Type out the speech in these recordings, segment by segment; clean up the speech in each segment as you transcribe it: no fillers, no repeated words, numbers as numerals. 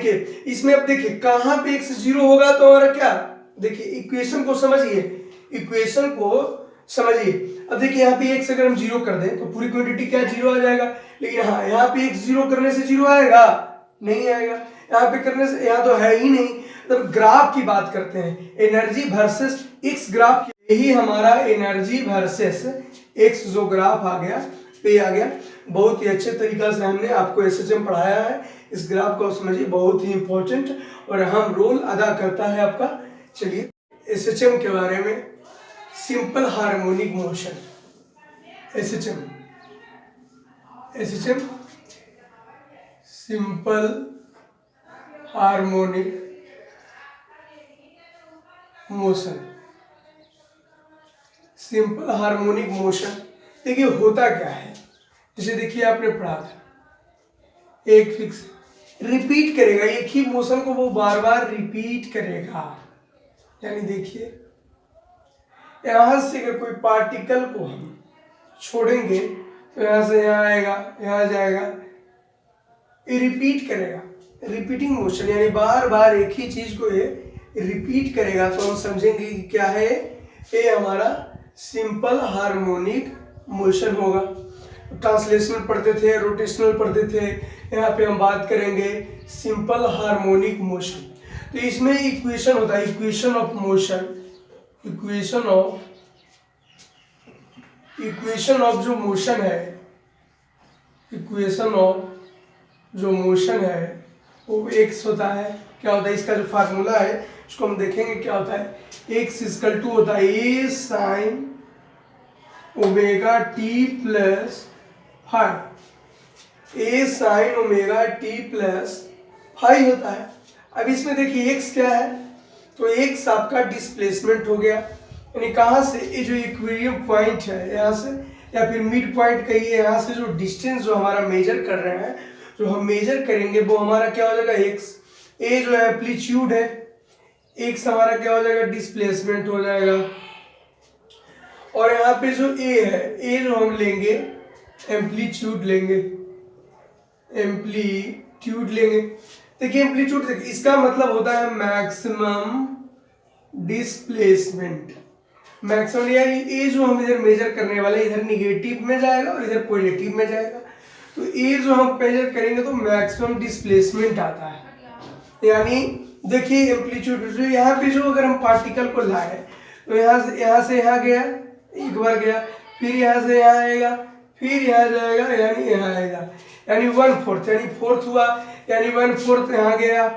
देखिए इसमें, अब देखिए कहाँ पे x 0 होगा तो हमारा क्या, देखिए इक्वेशन को समझिए, इक्वेशन को समझिए। अब देखिए यहाँ पे x अगर हम 0 कर दें तो पूरी क्वांटिटी क्या 0 आ जाएगा, लेकिन हाँ यहाँ पे x 0 करने से 0 आएगा, नहीं आएगा। यहाँ पे करने से, यहाँ तो है ही नहीं। तब ग्राफ की बात करते हैं, एनर्जी वर्सेस x ग्राफ, यही हमारा एनर्जी वर्सेस x जो ग्राफ आ गया, पे आ गया। बहुत ही अच्छे तरीका से हमने आपको एसएचएम पढ़ाया है। इस ग्राफ को समझिए, बहुत ही इंपॉर्टेंट और अहम रोल अदा करता है आपका। चलिए एसएचएम के बारे में, simple harmonic motion, SHM, SHM simple harmonic motion, simple harmonic motion. देखिए होता क्या है, जैसे देखिए आपने पढ़ा था, एक फिक्स रिपीट करेगा, एक ही मोशन को वो बार बार रिपीट करेगा। यानी देखिए यहां से अगर कोई पार्टिकल को हम छोड़ेंगे तो यहां से यहाँ आएगा, यहाँ जाएगा, ये रिपीट करेगा, रिपीटिंग मोशन, यानी बार बार एक ही चीज को ये रिपीट करेगा। तो हम समझेंगे कि क्या है, ये हमारा सिंपल हार्मोनिक मोशन होगा। ट्रांसलेशनल पढ़ते थे, रोटेशनल पढ़ते थे, यहाँ पे हम बात करेंगे सिंपल हार्मोनिक मोशन। तो इसमें इक्वेशन होता है, equation of motion, equation of जो मोशन है, इक्वेशन ऑफ जो मोशन है वो x होता है। क्या होता है, इसका जो फार्मूला है उसको हम देखेंगे क्या होता है। x इक्वल टू होता है a sin omega T plus five, a sin omega T plus five होता है। अब इसमें देखिए x क्या है, तो x आपका डिस्प्लेसमेंट हो गया, यानी कहाँ से, ये जो इक्विलिब्रियम पॉइंट है यहाँ से, या फिर मिड पॉइंट कहिए, यहाँ से जो डिस्टेंस जो हमारा मेजर कर रहे हैं, जो हम मेजर करेंगे वो हमारा क्या हो जाएगा x, a जो एम्पलीट्यूड है, x हमारा क्या हो जाएगा, डिस्प्लेसमेंट हो जाएगा। और यहाँ पे जो a है, a जो हम लेंगे एम्पलीट्यूड लेंगे, एम्पलीट्यूड लेंगे। देखिए एम्पलीट्यूड, देखिए इसका मतलब होता है मैक्सिमम डिस्प्लेसमेंट, मैक्सिमम, यानी ए जो हम इधर मेजर करने वाले, इधर निगेटिव में जाएगा और इधर पॉजिटिव में जाएगा। तो ए जो हम मेजर करेंगे तो मैक्सिमम डिस्प्लेसमेंट आता है। यानी देखिए एम्पलीट्यूड, जो यहाँ पे जो अगर हम पार्टिकल को लाए तो यहाँ से यहाँ गया, एक बार गया, फिर यहाँ से यहाँ आएगा, फिर यहाँ जाएगा, यानी यहाँ आएगा, यानी 1/4, यानी फोर्थ हुआ, यानी 1/4 यहाँ गया,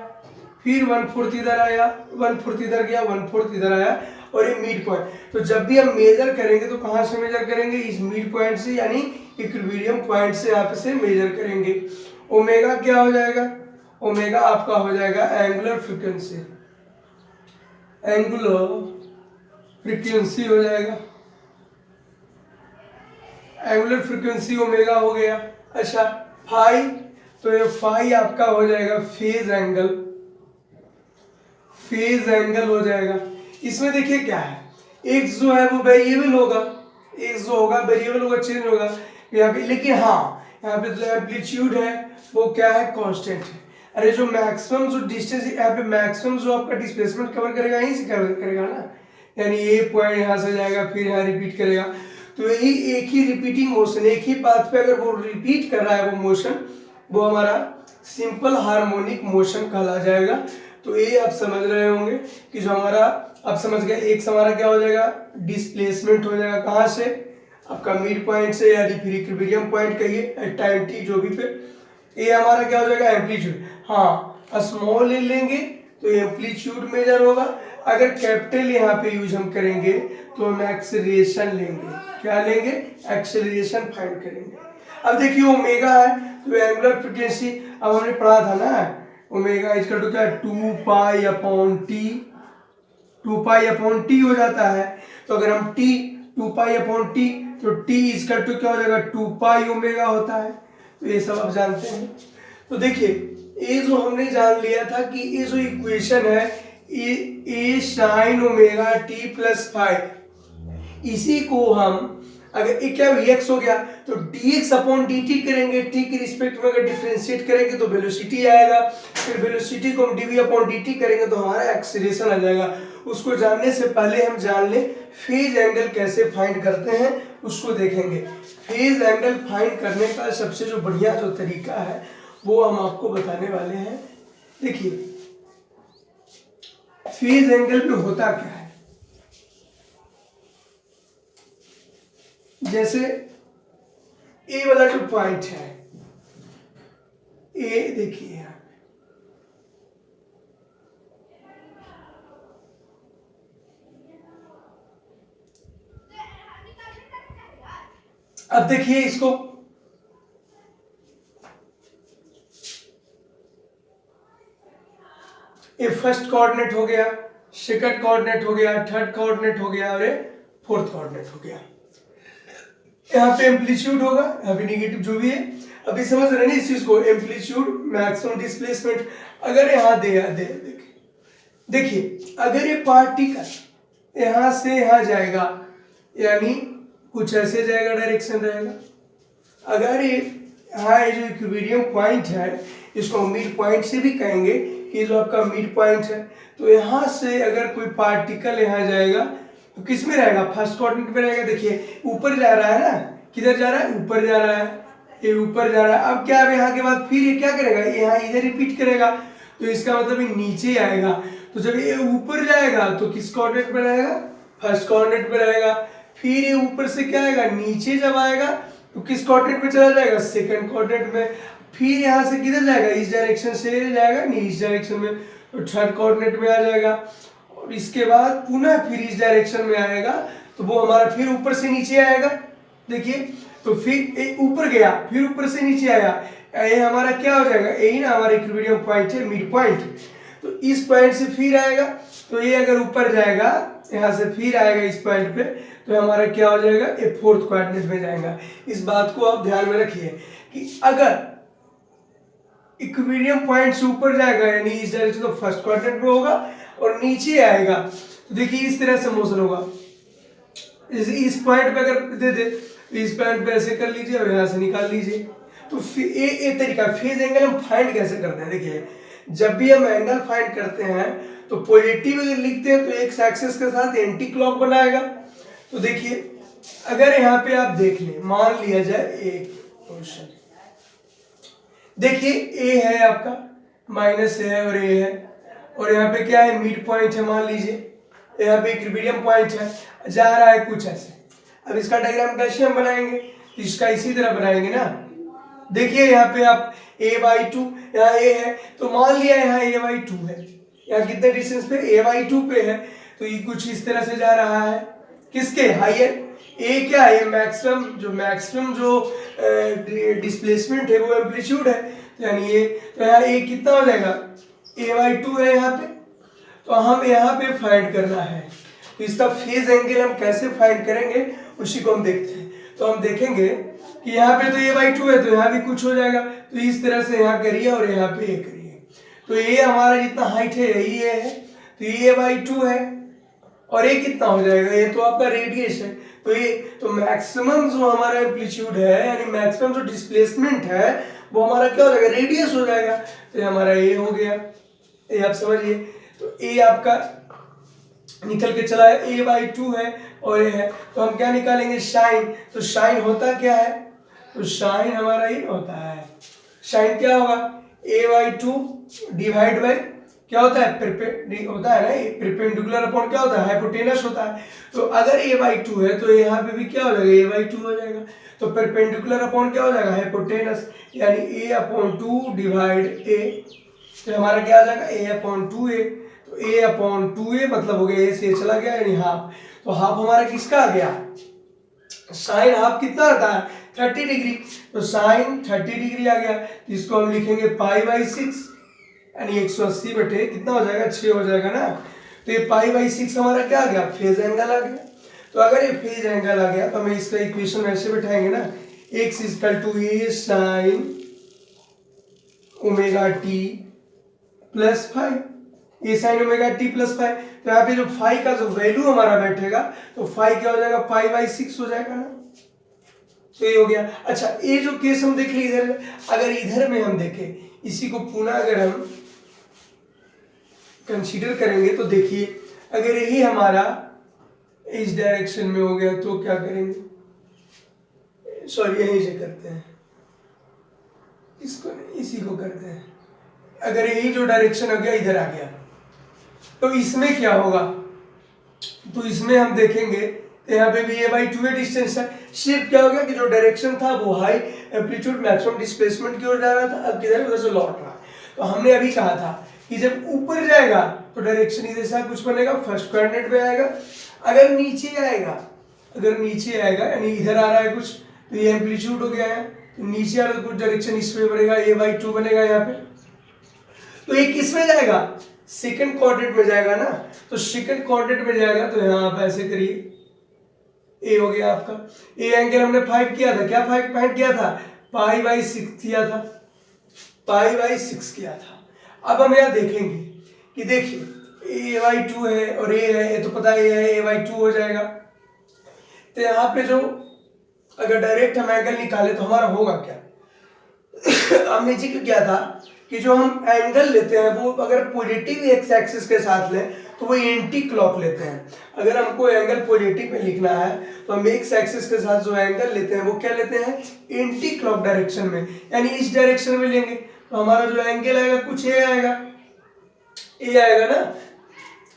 फिर 1/4 इधर आया, 1/4 इधर गया, 1/4 इधर आया, और ये मिड पॉइंट। तो जब भी हम मेजर करेंगे तो कहाँ से मेजर करेंगे, इस मिड पॉइंट से, यानी इक्विलिब्रियम पॉइंट से यहाँ से मेजर करेंगे। ओमेगा क्या हो जाएगा, ओमेगा आपका हो जाएगा एंगुलर फ्रीक्वेंसी, एंगुलर फ्रीक्वेंसी हो जाएगा, एंगुलर फ्रीक्वेंसी ओमेगा हो गया। अच्छा फाई, तो ये फाई आपका हो जाएगा फेज एंगल, फेज एंगल हो जाएगा। इसमें देखिए क्या है, x जो है वो वेरिएबल होगा, x जो होगा वेरिएबल होगा, चेंज होगा यहाँ पे, लेकिन हाँ यहाँ पे जो एम्पलीट्यूड है वो क्या है, कांस्टेंट है। अरे जो मैक्सिमम जो डिस्टेंस, यहाँ पे मैक्सिमम जो आपका डिस्प्लेसमेंट कवर करेगा, यहीं से कवर करेगा ना, यानी ये पॉइंट यहाँ से जाएगा, फिर यहाँ रिपीट करेगा। तो यही एक ही रिपीटिंग मोशन, एक ही पाथ पे अगर वो रिपीट कर रहा है वो मोशन, वो हमारा सिंपल हार्मोनिक मोशन कहला जाएगा। तो ये आप समझ रहे होंगे कि जो हमारा, आप समझ गए, एक हमारा क्या हो जाएगा, डिस्प्लेसमेंट हो जाएगा, कहाँ से, आपका मिड पॉइंट से, या फिर इक्विलिब्रियम पॉइंट कहिए, एट टाइम टी जो भी पे। ये हमारा क्या हो जाएगा, एम्पलीट्यूड। हाँ स्मॉल ए लेंगे तो एम्पलीट्यूड मेजर होगा, अगर कैपिटल यहाँ पे यूज हम करेंगे तो हम एक्सेलरेशन लेंगे, क्या लेंगे, एक्सेलरेशन फाइंड करेंगे। अब देखिए ओमेगा है तो एंगुलर फ्रीक्वेंसी, अब हमने पढ़ा था ना, ओमेगा इक्वल टू क्या है, 2π/t, 2π/t हो जाता है। तो अगर हम t 2π/t, तो t इक्वल टू क्या हो जाएगा, 2π ओमेगा होता है। तो ये सब आप जानते हैं। तो देखिए ये जो हमने जान लिया था कि ये जो इक्वेशन है, ए sin ओमेगा t प्लस 5, इसी को हम अगर ये क्या एक्स हो गया तो dx अपॉन dt करेंगे, t के रिस्पेक्ट में अगर डिफरेंशिएट करेंगे तो वेलोसिटी आएगा, फिर वेलोसिटी को हम dv अपॉन dt करेंगे तो हमारा एक्सीलरेशन आ जाएगा। उसको जानने से पहले हम जान लें फेज एंगल कैसे फाइंड करते हैं, उसको देखेंगे। फेज एंगल फाइंड करने का सबसे जो बढ़िया जो तरीका है वो हम आपको बताने वाले हैं। देखिए फेज एंगल में होता क्या है, जैसे ए वाला जो पॉइंट है, ए देखिए यहाँ अब देखिए इसको, ये फर्स्ट कोऑर्डिनेट हो गया, सेकंड कोऑर्डिनेट हो गया, थर्ड कोऑर्डिनेट हो गया और ये फोर्थ कोऑर्डिनेट हो गया। यहाँ पे एम्पलीट्यूड होगा, यहाँ पे नेगेटिव जो भी है। अभी समझ रहे हैं ना इस चीज को, एम्पलीट्यूड मैक्सिमम डिस्प्लेसमेंट। अगर यहाँ देखिए अगर ये पार्टिकल यहाँ से यहाँ जाएगा यानी कुछ ऐसे जाएगा, डायरेक्शन रहेगा। अगर ये यहाँ ये जो इक्विलिब्रियम पॉइंट है इसको मिड पॉइंट से भी कहेंगे कि जो आपका मिड पॉइंट है, तो यहाँ से अगर कोई पार्टिकल यहाँ जाएगा तो किस में रहेगा, फर्स्ट कोऑर्डिनेट में रहेगा। देखिए ऊपर जा रहा है ना, किधर जा रहा है, ऊपर जा रहा है, ये ऊपर जा रहा है। अब क्या है यहाँ के बाद फिर ये क्या करेगा, यहाँ इधर रिपीट करेगा, तो इसका मतलब ये नीचे आएगा। तो जब ये ऊपर जाएगा तो किस कोऑर्डिनेट में रहेगा, फर्स्ट कोऑर्डिनेट में रहेगा। फिर ये ऊपर से क्या आएगा, नीचे जब आएगा तो किस कोऑर्डिनेट में चला जाएगा, सेकंड कोऑर्डिनेट में। फिर यहाँ से किधर जाएगा, इस डायरेक्शन से जाएगा नहीं, इस डायरेक्शन में, तो थर्ड कोऑर्डिनेट में आ जाएगा। और इसके बाद पुनः फिर इस डायरेक्शन में आएगा तो वो हमारा फिर ऊपर से नीचे आएगा। देखिए तो फिर ऊपर गया, फिर ऊपर से नीचे आया, ये हमारा क्या हो जाएगा, यही ना हमारा इक्विलिब्रियम पॉइंट है, मिड पॉइंट। तो इस पॉइंट से फिर आएगा, तो ये अगर ऊपर जाएगा यहाँ से फिर आएगा इस पॉइंट पे, तो हमारा क्या हो जाएगा, ये फोर्थ कोऑर्डिनेट में जाएगा। इस बात को आप ध्यान में रखिए कि अगर इक्विलिब्रियम पॉइंट से ऊपर जाएगा यानी इस डायरेक्शन तो फर्स्ट कोऑर्डिनेट में होगा, और नीचे आएगा तो देखिए इस तरह से मोशन होगा। इस पॉइंट पे अगर दे दे तो इस पॉइंट पे ऐसे कर लीजिए और यहाँ से निकाल लीजिए। तो ये तरीका फेज एंगल हम फाइंड कैसे करते हैं। देखिए जब भी हम एंगल फाइंड करते हैं तो पॉजिटिव अगर लिखते हैं तो एक्स एक्सिस के साथ एंटी क्लॉक बनाएगा। तो देखिए अगर यहाँ पे आप देख लें, मान लिया जाए एक क्वेश्चन, देखिए ए है आपका, माइनस ए है और ए है, और यहाँ पे क्या है, मिड पॉइंट है मान लीजिए, यहाँ पे इक्विलिब्रियम पॉइंट है, जा रहा है कुछ ऐसे। अब इसका डायग्राम कैसे हम बनाएंगे, तो इसका इसी तरह बनाएंगे ना। देखिए यहाँ पे आप a/2, यहाँ a है तो मान लिया यहाँ a/2 है, यहाँ कितने डिस्टेंस पे, a/2 पे है, तो ये कुछ इस तरह से जा रहा है, किसके, हायर। ए क्या है, मैक्सिमम जो डिस्प्लेसमेंट है वो एम्पलीट्यूड है, यानी ये, तो यहाँ ए कितना हो जाएगा, a/2 है यहाँ पे। तो हम यहाँ पे फाइंड करना है, तो इसका फेज एंगल हम कैसे फाइंड करेंगे उसी को हम देखते हैं। तो हम देखेंगे कि यहाँ पे तो a/2 है तो यहाँ भी कुछ हो जाएगा, तो इस तरह से यहाँ करिए और यहाँ पे ये करिए। तो ये हमारा जितना हाइट है यही है, तो ये a/2 है और ये कितना हो जाएगा, ये तो आपका रेडियस है। तो ये तो मैक्सिमम जो हमारा एम्पलीट्यूड है यानी मैक्सिमम जो डिस्प्लेसमेंट है वो हमारा क्या हो जाएगा, रेडियस हो जाएगा। तो ये हमारा ए हो गया, ये आप समझिए। तो ए आपका निकल के चला है, a/2 है और ये है, तो हम क्या निकालेंगे, साइन। तो साइन होता क्या है, तो साइन हमारा ये होता है, साइन क्या होगा, a/2 डिवाइड बाय क्या होता है, होता है ना, परपेंडिकुलर अपॉन क्या होता है, हाइपोटेनस होता है। तो अगर a/2 है तो यहाँ पे भी क्या हो जाएगा, a/2 हो जाएगा। तो परपेंडिकुलर अपॉन क्या हो जाएगा, हाइपोटेनस, यानी a/2 डिवाइड a, तो हमारा क्या आ जाएगा, a/2a। तो a/2a मतलब हो गया, a से चला गया यानी हाफ। तो हाफ हमारा किसका आ गया, साइन हाफ कितना आता है, 30 डिग्री। तो साइन 30 डिग्री आ गया, इसको हम लिखेंगे π/6 यानी 180 बटे कितना हो जाएगा, 6 हो जाएगा ना। तो ये π/6 हमारा क्या आ गया, फेज एंगल आ गया। तो अगर ये फेज एंगल आ गया तो हमें इसका इक्वेशन ऐसे बैठाएंगे ना, x = a sin ωt plus five, A sine omega T plus five. तो यहाँ पे जो फाइव का जो वैल्यू हमारा बैठेगा तो फाइव क्या हो जाएगा, π/6 हो जाएगा ना। तो ये हो गया। अच्छा, ये जो केस हम देख लिए इधर, अगर इधर में हम देखें इसी को पुनः अगर हम कंसीडर करेंगे तो देखिए, अगर यही हमारा इस डायरेक्शन में हो गया तो क्या करेंगे, सॉरी यहीं से करते हैं, इसको नहीं इसी को करते हैं। अगर यही जो डायरेक्शन हो गया इधर आ गया तो इसमें क्या होगा, तो इसमें हम देखेंगे तो यहाँ पे भी a/2 डिस्टेंस है। शिफ्ट क्या हो गया कि जो डायरेक्शन था वो हाई एम्पलीट्यूड मैक्सिमम डिस्प्लेसमेंट की ओर जा रहा था, अब किधर उधर से लौट रहा है। तो हमने अभी कहा था कि जब ऊपर जाएगा तो डायरेक्शन इधर से कुछ बनेगा, फर्स्ट कोऑर्डिनेट में आएगा। अगर नीचे आएगा यानी इधर आ रहा है कुछ, तो ये एम्पलीट्यूड हो गया है, तो नीचे आ रहा है कुछ डायरेक्शन इसमें बनेगा, a/2 बनेगा यहाँ पे। तो ये किस में जाएगा, सेकंड कोऑर्डिनेट में जाएगा ना, तो सेकंड कोऑर्डिनेट में जाएगा तो यहाँ आप ऐसे करिए, ए हो गया आपका। ए एंगल हमने फाइंड किया था, क्या फाइंड किया था, π/6 किया था, π/6 किया था। अब हम यहाँ देखेंगे कि देखिए a/2 है और a है, ये तो पता है a/2 हो जाएगा। तो यहाँ पे जो अगर डायरेक्ट हम एंगल निकाले तो हमारा होगा क्या हमने जिक्र किया था कि जो हम एंगल लेते हैं वो अगर पॉजिटिव एक्स एक्सिस के साथ लें तो वो एंटी क्लॉक लेते हैं। अगर हमको एंगल पॉजिटिव में लिखना है तो हम एक्स एक्सिस के साथ जो एंगल लेते हैं वो क्या लेते हैं, एंटी क्लॉक डायरेक्शन में, यानी इस डायरेक्शन में लेंगे तो हमारा जो एंगल आएगा कुछ ए आएगा ना।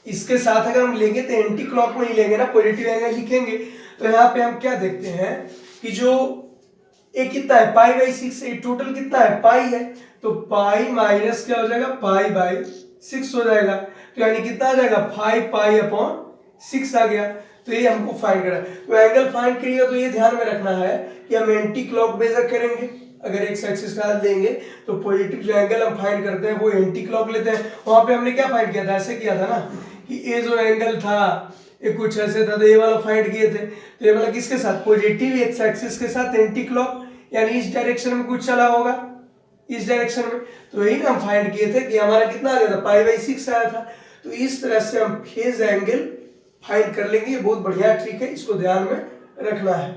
इसके साथ अगर हम लेंगे तो एंटी क्लॉक में ही लेंगे ना, पॉजिटिव एंगल लिखेंगे। तो यहाँ पे हम क्या देखते हैं कि जो ए कितना है, π/6, टोटल कितना है, पाई है, तो पाई माइनस क्या हो जाएगा, π/6 हो जाएगा। तो यानी कितना आ जाएगा, 5π/6 आ गया। तो ये हमको फाइंड करना है। तो एंगल फाइंड करिएगा तो ये ध्यान में रखना है कि हम एंटी क्लॉक मेजर करेंगे। अगर एक्स एक्सिस का लेंगे तो पॉजिटिव जो एंगल हम फाइंड करते हैं वो एंटी क्लॉक लेते हैं। वहां पे हमने क्या फाइंड किया था, ऐसे किया था ना कि ये जो एंगल था ये कुछ ऐसे था, तो ये वाला फाइंड किए थे। तो ये वाला किसके साथ, पॉजिटिव एक्स एक्सिस के साथ एंटी क्लॉक, यानी इस डायरेक्शन में कुछ चला होगा, इस डायरेक्शन में। तो यही ना हम फाइंड किए थे कि हमारा कितना आ गया था, π/6 आया था। तो इस तरह से हम फेज एंगल फाइंड कर लेंगे। ये बहुत बढ़िया ट्रिक है, इसको ध्यान में रखना है।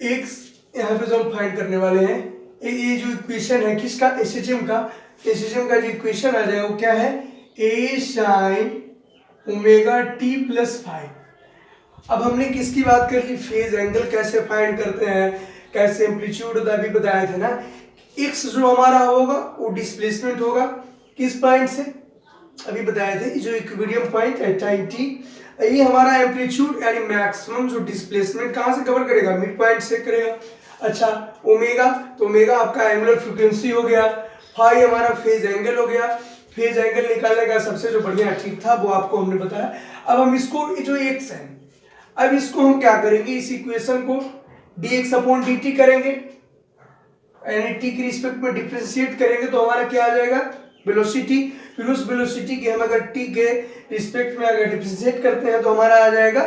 एक यहाँ पे जो हम फाइंड करने वाले हैं, ये जो इक्वेशन है किसका, एसएचएम का जो इक्वेशन आ जाएगा वो क्या है, a sin ωt+φ। अब हमने किसकी बात कर ली, फेज एंगल कैसे फाइंड करते हैं, कैसे एम्पलीट्यूड होता है, अभी बताया था ना। एक्स जो हमारा होगा वो डिस्प्लेसमेंट होगा किस पॉइंट से, अभी बताए थे, जो इक्विलिब्रियम पॉइंट है टाइम t। ये हमारा एम्पलीट्यूड यानी मैक्सिमम जो डिस्प्लेसमेंट कहाँ से कवर करेगा, मिड पॉइंट से करेगा। अच्छा, ओमेगा, तो ओमेगा आपका एंगुलर फ्रीक्वेंसी हो गया, फाई हमारा फेज एंगल हो गया। फेज एंगल निकालने का सबसे जो बढ़िया ट्रिक था वो आपको हमने बताया। अब हम इसको जो एक्स है, अब इसको हम क्या करेंगे, इस इक्वेशन को dx/dt करेंगे, यानी t के रिस्पेक्ट में डिफरेंशिएट करेंगे तो हमारा क्या आ जाएगा, वेलोसिटी। फिर उस वेलोसिटी के हम अगर t के रिस्पेक्ट में अगर डिफरेंशिएट करते हैं तो हमारा आ जाएगा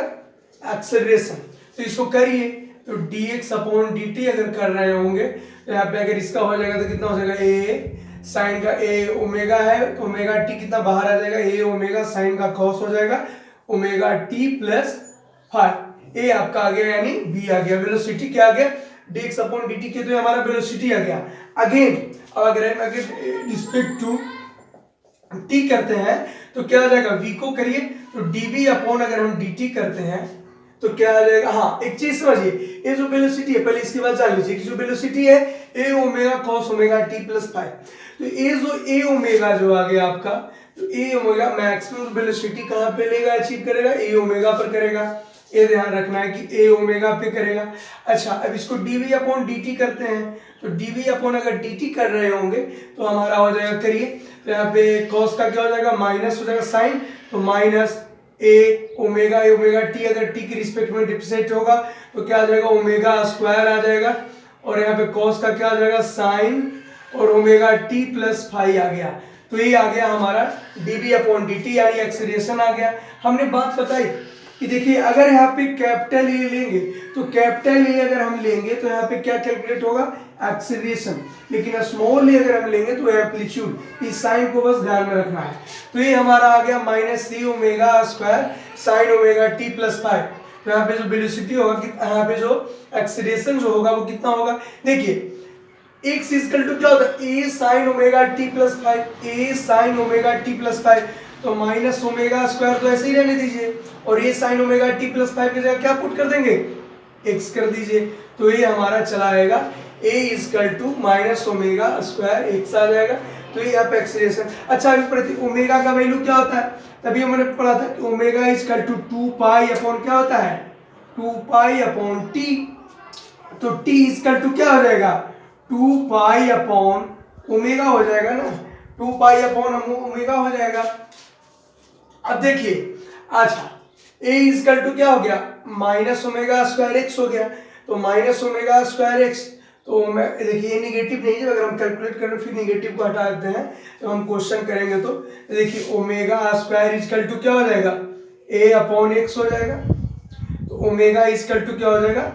एक्सेलरेशन। तो इसको करिए, तो dx/dt अगर कर रहे होंगे तो यहाँ पे अगर इसका हो जाएगा तो कितना हो जाएगा, a साइन का a ओमेगा है तो ओमेगा t कितना बाहर आ जाएगा, a ओमेगा साइन का कॉस हो जाएगा ωt+φ। ए आपका आ गया यानी b आ गया। वेलोसिटी क्या आ गया, dx/dt के तो हमारा वेलोसिटी आ गया। अगेन अब अगर रिस्पेक्ट टू t करते हैं तो क्या आ जाएगा, v को करिए तो dv/ अगर हम dt करते हैं तो क्या आ जाएगा। हाँ, एक चीज समझिए, ये जो वेलोसिटी है, पहले इसके बाद जान लीजिए कि जो वेलोसिटी है a ओमेगा cos ωt+φ। तो ये जो a ओमेगा जो आ गया आपका, तो a ओमेगा मैक्सिमम वेलोसिटी कहाँ पे लेगा, अचीव करेगा, a ओमेगा पर करेगा। ये ध्यान रखना है कि a ओमेगा पे करेगा। अच्छा, अब इसको dv/dt करते हैं तो dv/ अगर dt कर रहे होंगे तो हमारा हो जाएगा, करिए तो यहाँ पे cos का क्या हो जाएगा, माइनस हो जाएगा साइन, तो माइनस a ओमेगा t अगर t के रिस्पेक्ट में डिफरेंशिएट होगा तो क्या आ जाएगा, ω² आ जाएगा। और यहाँ पे cos का क्या आ जाएगा, साइन, और ωt+φ आ गया। तो ये आ गया हमारा dv/dt यानी एक्सीलरेशन आ गया। हमने बात बताई कि देखिए अगर यहाँ पे कैपिटल ए लेंगे तो कैपिटल ए अगर हम लेंगे तो यहाँ पे क्या कैलकुलेट होगा, एक्सीलरेशन, लेकिन स्मॉल ए अगर हम लेंगे तो एम्पलीट्यूड। इस साइन को बस ध्यान में रखना है। तो ये हमारा आ गया -c ω² sin ωt+φ। तो यहाँ पे जो वेलोसिटी होगा यहाँ पे जो एक्सीलरेशन जो होगा वो कितना होगा, देखिए x इक्वल टू क्या होता है a sin omega t plus 5, a sin omega t plus 5, तो माइनस ओमेगा स्क्वायर तो ऐसे ही रहने दीजिए और a sin omega t plus 5 की जगह क्या पुट कर देंगे, x कर दीजिए, तो ये हमारा चला आएगा a equal to minus omega square x आ जाएगा। तो ये यहाँ पे एक्सीलरेशन। अच्छा अभी प्रति ओमेगा का वैल्यू क्या होता है, तभी हमने पढ़ा था कि omega equal to 2 pi upon क्या होता है 2 पाई अपॉन t, तो t इक्वल टू क्या हो जाएगा 2 पाई अपॉन ओमेगा हो जाएगा ना, 2 पाई अपॉन ओमेगा हो जाएगा। अब देखिए अच्छा a इक्वल टू क्या हो गया माइनस ओमेगा स्क्वायर एक्स हो गया, तो माइनस ओमेगा स्क्वायर एक्स, तो मैं देखिए नेगेटिव नहीं है, अगर हम कैलकुलेट करें फिर नेगेटिव को हटा देते हैं तो हम क्वेश्चन करेंगे तो देखिए ओमेगा स्क्वायर इक्वल टू क्या हो जाएगा a अपॉन एक्स हो जाएगा, तो ओमेगा इक्वल टू क्या हो जाएगा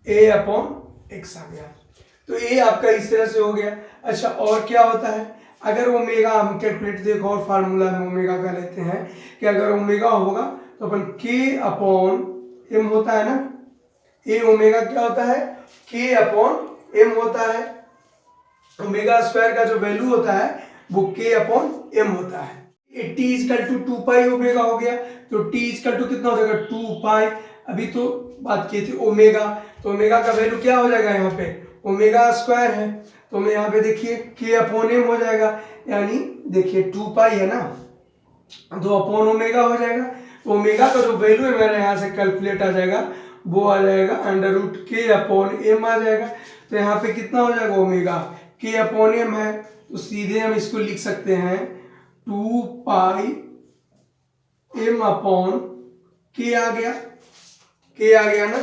a अपॉन एक्स आ गया, तो ये आपका इस तरह से हो गया। अच्छा और क्या होता है, अगर ओमेगा हम कैलकुलेट देखो और फार्मूला में ओमेगा का लेते हैं कि अगर ओमेगा होगा तो अपन k अपॉन m होता है ना, ये ओमेगा क्या होता है k अपॉन m होता है, ओमेगा स्क्वायर का जो वैल्यू होता है वो k अपॉन m होता है। t equal to 2 pi omega हो गया, तो t इक्वल टू कितना हो जाएगा 2 पाई, अभी तो बात की थी ओमेगा, तो ओमेगा का वैल्यू क्या हो जाएगा यहाँ पे ओमेगा स्क्वायर है, तो मैं यहाँ पे देखिए k अपॉन m हो जाएगा, यानी देखिए 2 पाई है ना, तो अपॉन ओमेगा हो जाएगा, तो ओमेगा का जो वैल्यू है मेरे यहाँ से कैलकुलेट आ जाएगा वो आ जाएगा under root k upon m आ जाएगा, तो यहाँ पे कितना हो जाएगा ओमेगा k अपॉन m है, तो सीधे हम इसको लिख सकते हैं 2 पाई m अपॉन k आ गया ना।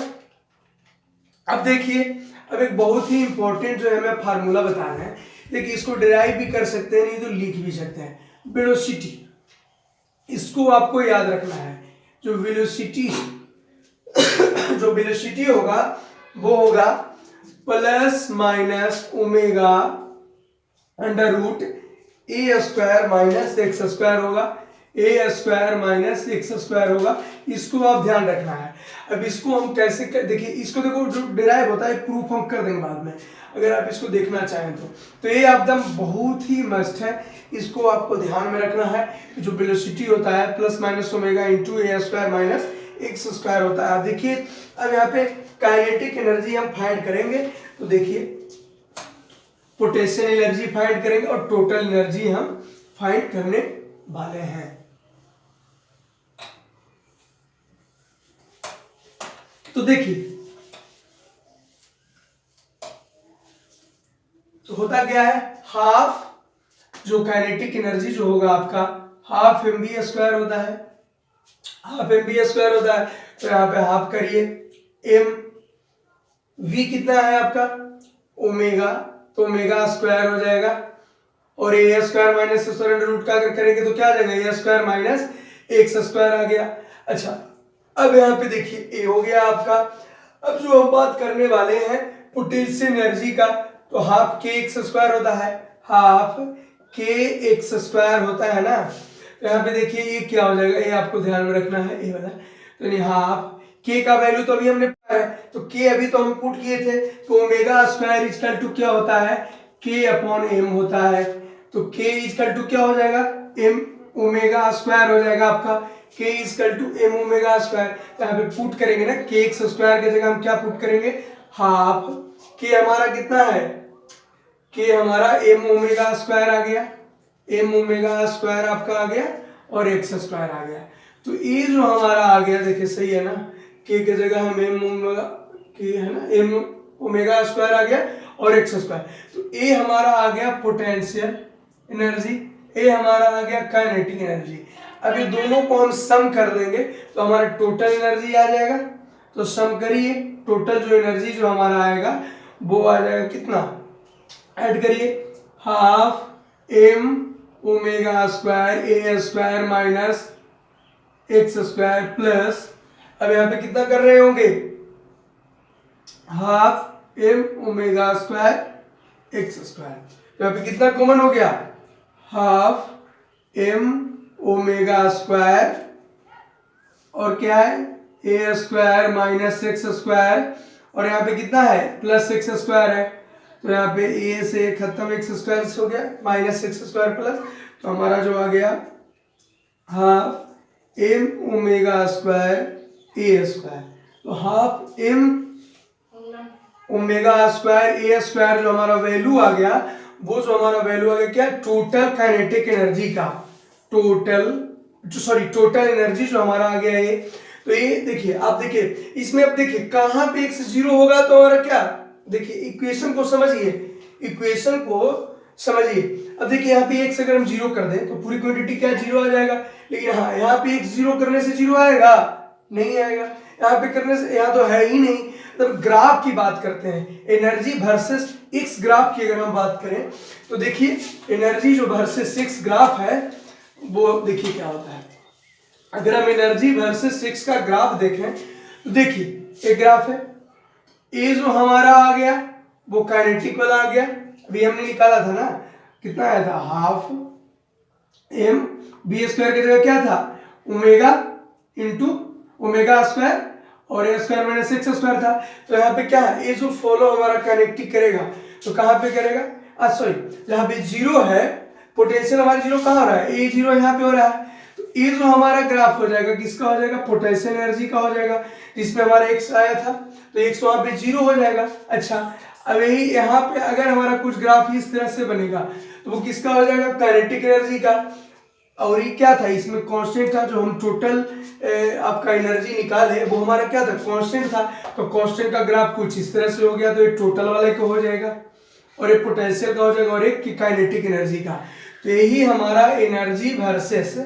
अब देखिए अब एक बहुत ही इंपॉर्टेंट जो है हमें फार्मूला बताना है, देखिए इसको डिराइव भी कर सकते हैं नहीं तो लिख भी सकते हैं, वेलोसिटी, इसको आपको याद रखना है, जो वेलोसिटी होगा वो होगा plus minus omega under root A square minus X square होगा, A square minus X square होगा, इसको आप ध्यान रखना है। अब इसको हम कैसे देखिए, इसको देखो जो डिराइव होता है प्रूफ हम कर देंगे बाद में, अगर आप इसको देखना चाहें तो ये एकदम बहुत ही मस्ट है, इसको आपको ध्यान में रखना है। जो वेलोसिटी होता है प्लस माइनस ओमेगा इंटू ए स्क्वायर माइनस एक्स स्क्वायर होता है। अब देखिए अब यहाँ पे काइनेटिक एनर्जी हम फाइंड करेंगे, तो देखिए पोटेंशियल एनर्जी फाइंड करेंगे और टोटल एनर्जी हम फाइंड करने वाले हैं। तो देखिए तो होता क्या है, हाफ जो काइनेटिक एनर्जी जो होगा आपका हाफ एम बी स्क्वायर होता है, हाफ एम बी स्क्वायर होता है, तो यहाँ पे हाफ करिए एम, वी कितना है आपका ओमेगा, तो ओमेगा स्क्वायर हो जाएगा, और A square minus square under root का अगर करेंगे तो क्या आ जाएगा A square minus X square आ गया। अच्छा अब यहाँ पे देखिए ए हो गया आपका। अब जो हम बात करने वाले हैं पोटेंशियल एनर्जी का, तो हाफ के एक्स स्क्वायर होता है, हाफ के एक्स स्क्वायर होता है ना, तो यहाँ पे देखिए ये क्या हो जाएगा, ये आपको ध्यान में रखना है, ये वाला, तो नहीं हाफ के का वैल्यू तो अभी हमने पढ़ा है, तो के अभी तो हम पुट किए थे, तो ओमेगा स्क्वायर इक्वल टू क्या होता है के अपॉन एम होता है, तो के इक्वल टू क्या हो जाएगा एम ओमेगा स्क्वायर हो जाएगा आपका, k equal to m omega square, तो यहाँ पे पुट करेंगे ना के एक्स स्क्वायर की जगह हम क्या पुट करेंगे हाफ, के हमारा कितना है के हमारा एम ओमेगा स्क्वायर आ गया, एम ओमेगा स्क्वायर आपका आ गया और एक्स स्क्वायर आ गया, तो ये जो हमारा आ गया देखिए सही है ना, के की जगह हम एम ओमेगा के है ना एम ओमेगा स्क्वायर आ गया और एक्स स्क्वायर, तो ए हमारा आ गया पोटेंशियल एनर्जी, ए हमारा आ गया काइनेटिक एनर्जी। अब ये दोनों को हम सम कर देंगे तो हमारा टोटल एनर्जी आ जाएगा, तो सम करिए टोटल जो एनर्जी जो हमारा आएगा वो आ जाएगा कितना, ऐड करिए half M omega square A square minus X square plus, अब यहाँ पे कितना कर रहे होंगे half M omega square X square, तो यहाँ पे कितना कॉमन हो गया हाफ एम ओमेगा स्क्वायर और क्या है ए स्क्वायर माइनस एक्स स्क्वायर, और यहाँ पे कितना है प्लस एक्स स्क्वायर है, तो यहाँ पे ए से खत्म एक्स स्क्वायर हो गया माइनस एक्स स्क्वायर प्लस, तो हमारा जो आ गया half M omega square A square. तो half M omega square A square जो हमारा वैल्यू आ गया, वो जो हमारा वैल्यू आ गया क्या, टोटल काइनेटिक एनर्जी का, टोटल एनर्जी जो हमारा आ गया ये। तो ये देखिए, आप देखिए इसमें, अब देखिए कहां पे x जीरो होगा तो हमारा क्या, देखिए इक्वेशन को समझिए, इक्वेशन को समझिए। अब देखिए यहाँ पे x अगर हम जीरो कर दें तो पूरी क्वांटिटी क्या जीरो आ जाएगा, लेकिन हाँ यहाँ पे x जीरो करने से जीरो आएगा, नहीं आएगा, यहाँ पे करने से, यहाँ तो है ही नहीं। तब ग्राफ की बात करते हैं, एनर्जी वर्सेस एक्स ग्राफ की अगर हम बात करें तो देखिए एनर्जी जो वर्सेस एक्स ग्राफ है वो देखिए क्या होता है। अगर हम एनर्जी वर्सेस एक्स का ग्राफ देखें तो देखिए एक ग्राफ है, ए जो हमारा आ गया वो काइनेटिक वाला आ गया, अभी हमने निकाला था ना, कितना आया था, हाफ एम बी स्क्वायर की जगह क्या था, ओमेगा इंटू ओमेगा स्क्वायर और A square minus X square था। तो यहाँ पे क्या है, ए जो फॉलो हमारा काइनेटिक करेगा तो कहाँ पे करेगा, सॉरी जहाँ पे जीरो है पोटेंशियल हमारा जीरो कहाँ हो रहा है, ए जीरो यहाँ पे हो रहा है, तो ए जो हमारा ग्राफ हो जाएगा किसका हो जाएगा, पोटेंशियल एनर्जी का हो जाएगा, जिसमें हमारा एक्स आया था तो एक्स वहाँ पे जीरो हो जाएगा। अच्छा अब यही यहाँ पे अगर हमारा कुछ ग्राफ इस तरह से बनेगा तो वो किसका हो जाएगा, काइनेटिक एनर्जी का, और ये क्या था इसमें कांस्टेंट था, जो हम टोटल आपका एनर्जी निकाले वो हमारा क्या था, कांस्टेंट था, तो कांस्टेंट का ग्राफ कुछ इस तरह से हो गया, तो ये टोटल वाले का हो जाएगा और एक पोटेंशियल का हो जाएगा और एक काइनेटिक एनर्जी का। तो यही हमारा एनर्जी वर्सेस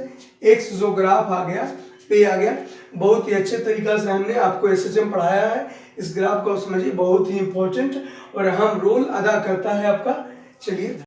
एक्स जो ग्राफ आ गया ये आ गया। बहुत ही अच्छे तरीका से हमने आपको एसएचएम पढ़ाया है, इस ग्राफ को समझिए, बहुत ही इंपॉर्टेंट और अहम रोल अदा करता है आपका। चलिए।